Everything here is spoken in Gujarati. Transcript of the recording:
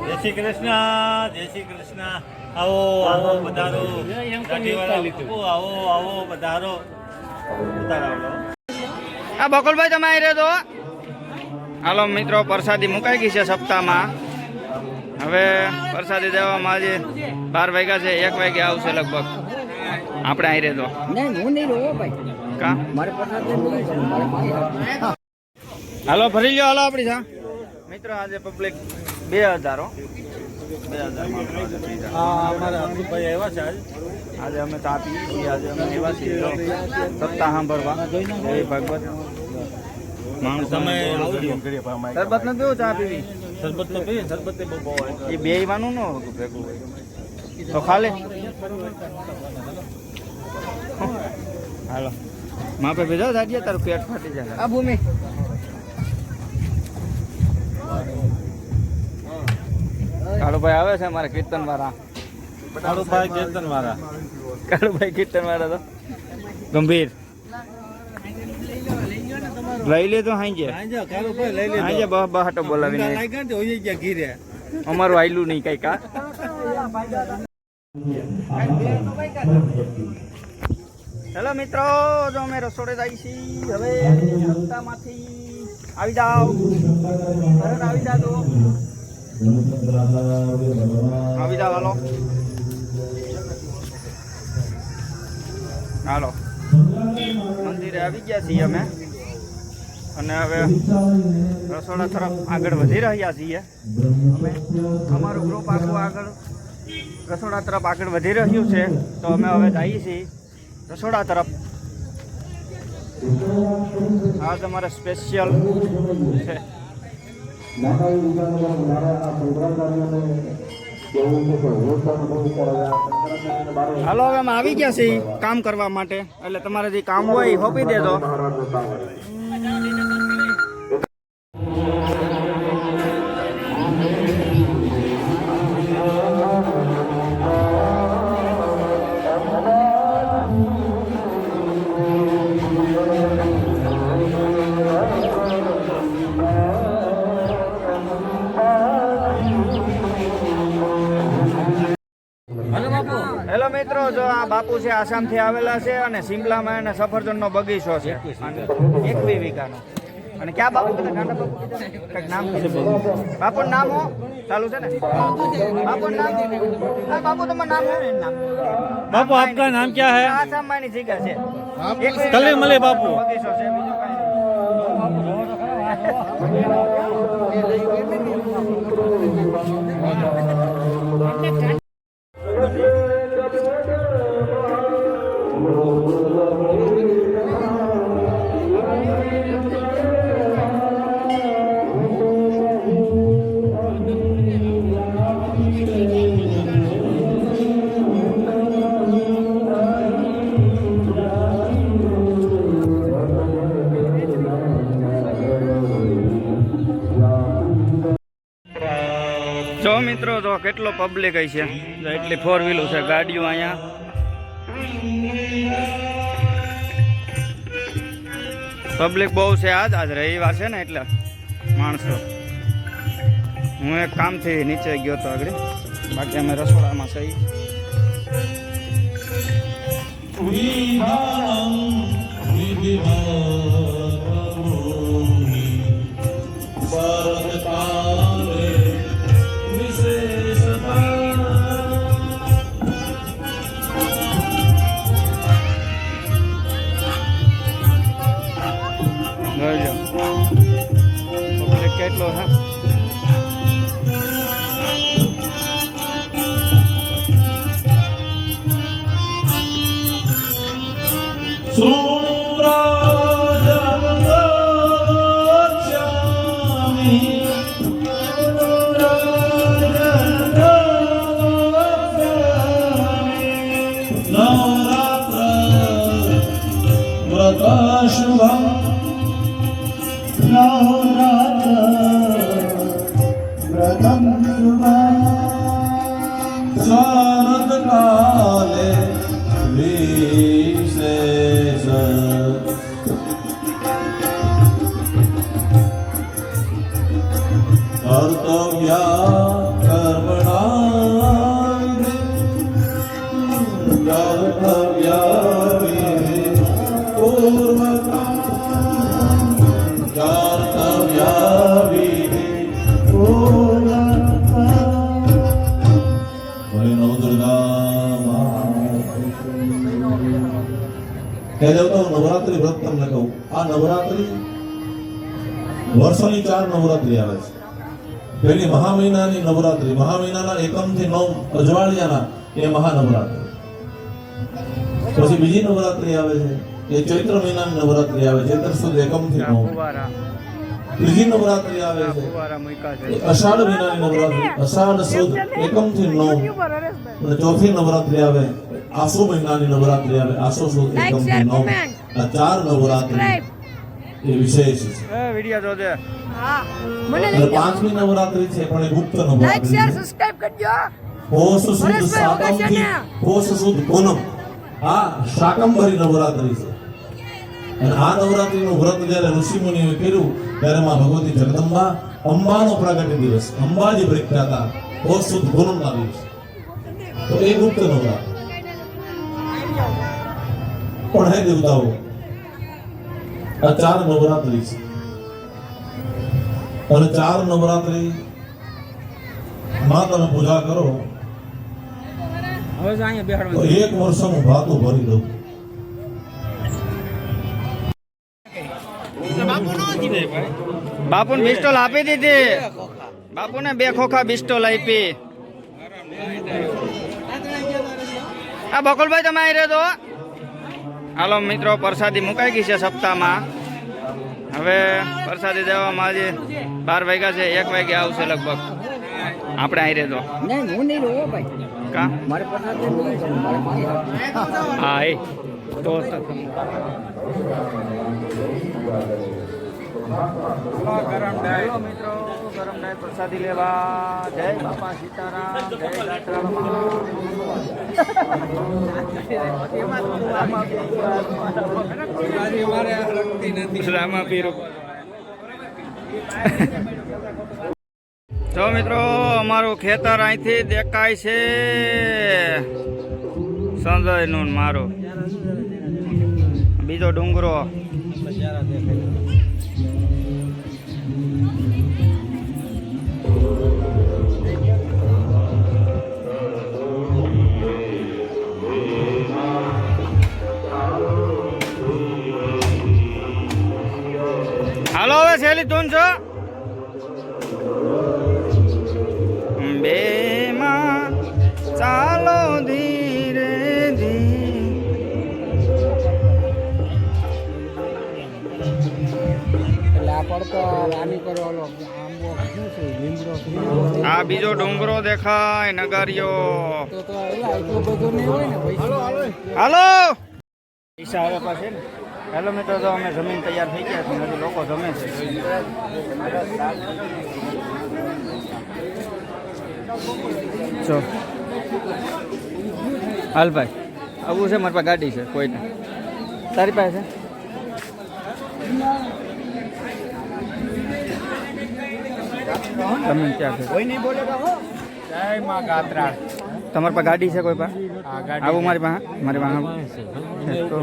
જય શ્રી કૃષ્ણ, જય શ્રી કૃષ્ણ. આવો આવો પધારો, આવો આવો પધારો. આ બકુલભાઈ તમે આવી રહ્યો તો હાલો મિત્રો, પ્રસાદી મુકાઈ ગઈ છે સપ્તાહમાં. હવે પ્રસાદી દેવામાં આજે 12 વાગ્યા છે, 1 વાગે આવશે લગભગ. આપણે આવી રહ્યો કા હાલો ફરી લ્યો. હાલો આપણી સા મિત્રો આજે પબ્લિક 2000 અમારા અમૃતભાઈ આવ્યા છે આજે અમે તો આપીએ છીએ. આજે અમે એવા છીએ સપ્તાહ સાંભળવા એ ભગવત માણસ તમે શરબત નું કેવું ચા પીવી? શરબત તો પીએ, શરબત બહુ એ બે વાનું ન હતું ભેગું તો ખાલે. હાલો માપે ભેજો દાદીએ તારું પેટ ફાટી જાય. આ ભૂમિ કાળુભાઈ આવે છે અમારે કીર્તન વાળા. કાળુભાઈ કીર્તન વાળા, કાળુભાઈ કીર્તન વાળા તો ગંભીર લઈ લે તો હાઈ હાઈ બહાટો બોલાવીને અમારું આયલું નહીં કઈ કા. હેલો મિત્રો, જો અમે રસોડે જઈએ છીએ. હવે રસ્તામાંથી આવી જાઓ, આવી જાઓ, આવી જાઓ. હાલો હાલો મંદિરે આવી ગયા છીએ અમે, અને હવે રસોડા તરફ આગળ વધી રહ્યા છીએ. અમે અમારું ગ્રુપ આખું આગળ રસોડા તરફ આગળ વધી રહ્યું છે, તો અમે હવે જઈએ છીએ રસોડા તરફ. આ તમારે સ્પેશિયલ છે. હાલો હવે અમે આવી ગયા છીએ કામ કરવા માટે, એટલે તમારે જે કામ હોય એ સોંપી દેજો. હેલો મિત્રો, જો આ બાપુ છે આસામથી આવેલા છે, અને સિમલામાં એને સફરજનનો બગીચો છે 21 વીઘાનો. અને ક્યાં બાપુ કીધા? ગાંડા બાપુ કીધા કંઈક નામ કીધું. બાપુનું નામ હો ચાલુ છે ને? બાપુનું નામ? હા બાપુ તમારું નામ છે? બાપુ આપકા નામ क्या है? આસામ માં ની જગ્યા છે કલે મલે બાપુ બગીચો છે, બીજું કઈ નહીં. જો મિત્રો, જો કેટલો પબ્લિક છે, એટલી 4 વ્હીલો છે, ગાડીઓ અહીંયા. પબ્લિક બહુ છે. આજ રવિવાર છે ને એટલે માણસો. હું એક કામથી નીચે ગયો તો આગળ, બાકી અમે રસોડામાં છે. કેટલો હે शरद काले विशेष कर्तव्या નવરાત્રી વ્રત તમને કહું, આ નવરાત્રી વર્ષોની 4 નવરાત્રી આવે છે. પેલી મહા મહિનાની નવરાત્રી, મહા મહિનાના 1 થી 9 અજવાળિયાના એ મહાનવરાત્રી. પછી બીજી નવરાત્રી આવે છે એ ચૈત્ર મહિનાની નવરાત્રી આવે, ચૈત્ર સુદ 1 થી 9. ત્રીજી નવરાત્રી આવે છે એ અષાઢ મહિનાની નવરાત્રી, અષાઢ સુદ 1 થી 9. અને ચોથી નવરાત્રી આવે આસો મહિનાની નવરાત્રી આવે, આસો સુદ 1 થી 9. આ 4 નવરાત્રી એ વિશેષ છે. વિડિયો જોજે. અને 5મી નવરાત્રી છે પણ એ ગુપ્ત નવરાત્રી છે. સબસ્ક્રાઇબ કરજો. પોષ સુદ સાતમથી પોષ સુદ પૂનમ આ શાકંભરી નવરાત્રી છે. અને આ નવરાત્રીનું વ્રત જ્યારે ઋષિ મુનિઓએ કર્યું ત્યારે માં ભગવતી જગદંબા અંબાનો પ્રાગટ્ય દિવસ, અંબાજી પ્રખ્યાતા પોષ સુદ પૂનમના દિવસ, તો એ ગુપ્ત નવરાત્રી. પણ હે દેવતાઓ, આ 4 નવરાત્રી છે અને 4 નવરાત્રી માં તમે પૂજા કરો હવે જો અહીંયા બેહાડવા તો 1 વર્ષનું ભાતું ભરી દઉં. બાપુને પિસ્તોલ આપી દીધી. બાપુને 2 ખોખા પિસ્તોલ આપી. આ બકુલભાઈ તમે આવી રહ્યો તો. હાલો મિત્રો, પ્રસાદી મુકાઈ ગઈ છે સપ્તાહમાં. હવે પ્રસાદી દેવામાં આજે 12 વાગ્યા છે, 1 વાગે આવશે લગભગ. આપણે આવી રહ્યો તો નહીં, હું નહીં રહું ભાઈ. કા મારે પ્રસાદ નહીં કરવું, મારે મારી હા એ તો હેલો મિત્રો, ગરમ ડાય પ્રસાદી લેવા. જય બાપા સીતારામ, જય રામા પીર. જો મિત્રો, અમારું ખેતર અહીંથી દેખાય છે, સંજય નું મારું. બીજો ડુંગરો હાલો. હવે સહેલી ધૂન છો બે માં, ચાલો ધીરે આ બીજો ડુંગરો દેખાય, નગારીઓ. હાલો ઈશા આવે પાસે ને. હેલો મિત્રો, તો અમે જમીન તૈયાર થઈ ગયા છે, હજી લોકો જમે છે. ચો હાલ ભાઈ, આવું છે મારી પાસે ગાડી છે, કોઈને તારી પાસે છે? જમીન ક્યાં છે? કોઈ નહીં બોલે. જય માં ગાત્રા. તમારી પાસે ગાડી છે કોઈ પાસે? આવું મારી પાસે, મારી પાસે તો